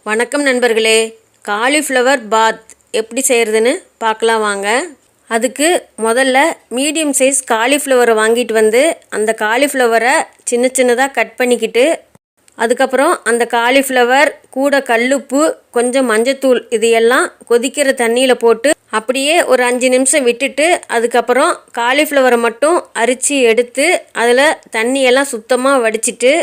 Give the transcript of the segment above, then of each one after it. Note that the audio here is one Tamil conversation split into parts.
வணக்கம் நண்பர்களே, காலிஃப்ளவர் பாத் எப்படி செய்கிறதுன்னு பார்க்கலாம் வாங்க. அதுக்கு முதல்ல மீடியம் சைஸ் காலிஃப்ளவரை வாங்கிட்டு வந்து அந்த காலிஃப்ளவரை சின்ன சின்னதாக கட் பண்ணிக்கிட்டு, அதுக்கப்புறம் அந்த காலிஃப்ளவர் கூட கல்லுப்பு, கொஞ்சம் மஞ்சத்தூள் இது எல்லாம் கொதிக்கிற தண்ணியில் போட்டு அப்படியே ஒரு 5 நிமிஷம் விட்டுட்டு, அதுக்கப்புறம் காலிஃப்ளவரை மட்டும் அரிச்சு எடுத்து அதில் தண்ணியெல்லாம் சுத்தமாக வடிச்சிட்டு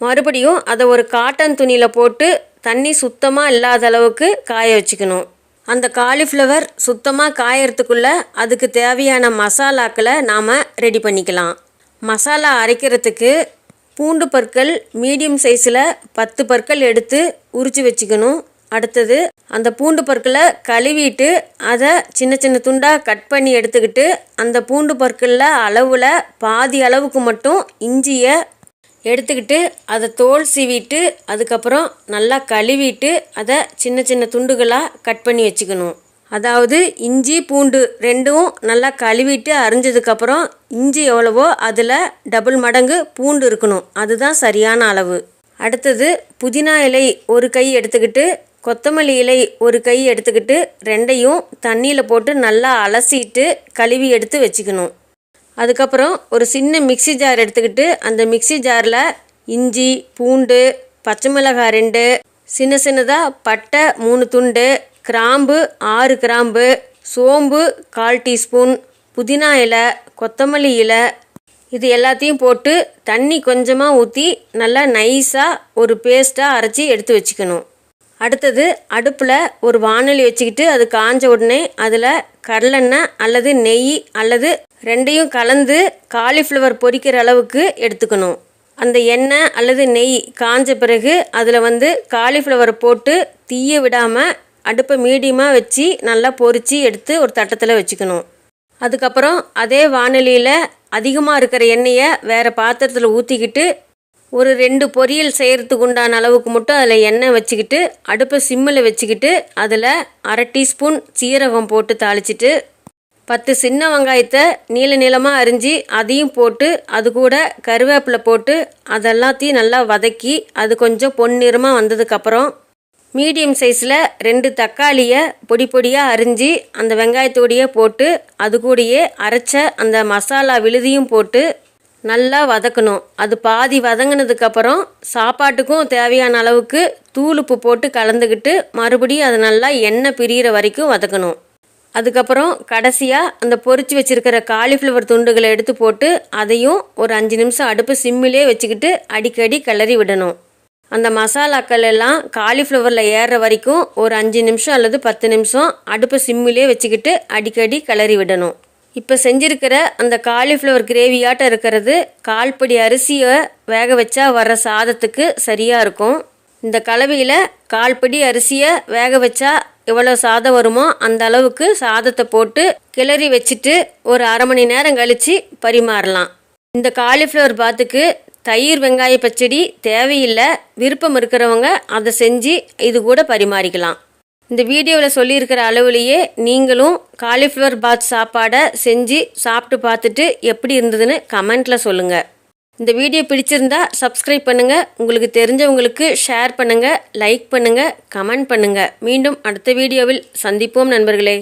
மறுபடியும் அதை ஒரு காட்டன் துணியில் போட்டு தண்ணி சுத்தமாக இல்லாத அளவுக்கு காய வச்சுக்கணும். அந்த காலிஃப்ளவர் சுத்தமாக காயறதுக்குள்ளே அதுக்கு தேவையான மசாலாக்களை நாம் ரெடி பண்ணிக்கலாம். மசாலா அரைக்கிறதுக்கு பூண்டு பற்கள் மீடியம் சைஸில் 10 பற்கள் எடுத்து உரித்து வச்சுக்கணும். அடுத்தது அந்த பூண்டு பற்களை கழுவிட்டு அதை சின்ன சின்ன துண்டாக கட் பண்ணி எடுத்துக்கிட்டு, அந்த பூண்டு பற்களில் அளவில் பாதி அளவுக்கு மட்டும் இஞ்சியை எடுத்துக்கிட்டு அதை தோல் சீவிட்டு, அதுக்கப்புறம் நல்லா கழுவிட்டு அதை சின்ன சின்ன துண்டுகளாக கட் பண்ணி வச்சுக்கணும். அதாவது இஞ்சி பூண்டு ரெண்டும் நல்லா கழுவிட்டு அரிஞ்சதுக்கப்புறம் இஞ்சி எவ்வளவோ அதில் டபுள் மடங்கு பூண்டு இருக்கணும், அதுதான் சரியான அளவு. அடுத்தது புதினா இலை ஒரு கை எடுத்துக்கிட்டு, கொத்தமல்லி இலை ஒரு கை எடுத்துக்கிட்டு, ரெண்டையும் தண்ணியில் போட்டு நல்லா அலசிட்டு கழுவி எடுத்து வச்சுக்கணும். அதுக்கப்புறம் ஒரு சின்ன மிக்சி ஜார் எடுத்துக்கிட்டு, அந்த மிக்சி ஜாரில் இஞ்சி பூண்டு, பச்சை மிளகாய் 2, சின்ன சின்னதாக பட்டை 3 துண்டு, கிராம்பு 6 கிராம்பு, சோம்பு 1/4 டீஸ்பூன், புதினா இலை, கொத்தமல்லி இலை இது எல்லாத்தையும் போட்டு தண்ணி கொஞ்சமாக ஊற்றி நல்லா நைஸாக ஒரு பேஸ்ட்டாக அரைச்சி எடுத்து வச்சுக்கணும். அடுத்தது அடுப்பில் ஒரு வாணலி வச்சுக்கிட்டு, அது காஞ்ச உடனே அதில் கடலெண்ணெய் அல்லது நெய் அல்லது ரெண்டையும் கலந்து காலிஃப்ளவர் பொரிக்கிற அளவுக்கு எடுத்துக்கணும். அந்த எண்ணெய் அல்லது நெய் காஞ்ச பிறகு அதில் காலிஃப்ளவரை போட்டு தீய விடாமல் அடுப்பை மீடியமாக வச்சு நல்லா பொரித்து எடுத்து ஒரு தட்டத்தில் வச்சுக்கணும். அதுக்கப்புறம் அதே வாணலியில் அதிகமாக இருக்கிற எண்ணெயை வேறு பாத்திரத்தில் ஊற்றிக்கிட்டு, ஒரு 2 பொரியல் செய்கிறதுக்கு உண்டான அளவுக்கு மட்டும் அதில் எண்ணெய் வச்சுக்கிட்டு, அடுப்பை சிம்மில் வச்சுக்கிட்டு, அதில் 1/2 டீஸ்பூன் சீரகம் போட்டு தாளிச்சிட்டு, 10 சின்ன வெங்காயத்தை நீள நீளமாக அரிஞ்சு அதையும் போட்டு, அது கூட கருவேப்பிலை போட்டு அதெல்லாத்தையும் நல்லா வதக்கி அது கொஞ்சம் பொன்னிறமாக வந்ததுக்கப்புறம் மீடியம் சைஸில் 2 தக்காளியை பொடி பொடியாக அரிஞ்சு அந்த வெங்காயத்தோடையே போட்டு, அது கூடயே அரைச்ச அந்த மசாலா விழுதியும் போட்டு நல்லா வதக்கணும். அது பாதி வதங்கினதுக்கப்புறம் சாப்பாட்டுக்கும் தேவையான அளவுக்கு தூளுப்பு போட்டு கலந்துக்கிட்டு மறுபடியும் அதை நல்லா எண்ணெய் பிரிகிற வரைக்கும் வதக்கணும். அதுக்கப்புறம் கடைசியாக அந்த பொரிச்சு வச்சுருக்கிற காலிஃப்ளவர் துண்டுகளை எடுத்து போட்டு அதையும் ஒரு 5 நிமிஷம் அடுப்பு சிம்மிலே வச்சுக்கிட்டு அடிக்கடி கிளறி விடணும். அந்த மசாலாக்கள் எல்லாம் காலிஃப்ளவரில் ஏறுற வரைக்கும் ஒரு 5 நிமிஷம் அல்லது 10 நிமிஷம் அடுப்பு சிம்மிலே வச்சுக்கிட்டு அடிக்கடி கிளறி விடணும். இப்போ செஞ்சுருக்கிற அந்த காலிஃப்ளவர் கிரேவியாட்டம் இருக்கிறது 1/4 படி அரிசியை வேக வச்சா வர்ற சாதத்துக்கு சரியாக இருக்கும். இந்த கலவையில் 1/4 படி அரிசியை வேக வச்சா எவ்வளோ சாதம் வருமோ அந்த அளவுக்கு சாதத்தை போட்டு கிளறி வச்சுட்டு ஒரு 1/2 மணி நேரம் கழித்து பரிமாறலாம். இந்த காலிஃப்ளவர் பாத்துக்கு தயிர் வெங்காய பச்சடி தேவையில்லை, விருப்பம் இருக்கிறவங்க அதை செஞ்சு இது கூட பரிமாறிக்கலாம். இந்த வீடியோவில் சொல்லியிருக்கிற அளவுலேயே நீங்களும் காலிஃப்ளவர் பாத் சாப்பாடை செஞ்சு சாப்பிட்டு பார்த்துட்டு எப்படி இருந்ததுன்னு கமெண்ட்டில் சொல்லுங்கள். இந்த வீடியோ பிடிச்சிருந்தா சப்ஸ்கிரைப் பண்ணுங்கள், உங்களுக்கு தெரிஞ்சவங்களுக்கு ஷேர் பண்ணுங்கள், லைக் பண்ணுங்கள், கமெண்ட் பண்ணுங்கள். மீண்டும் அடுத்த வீடியோவில் சந்திப்போம் நண்பர்களே.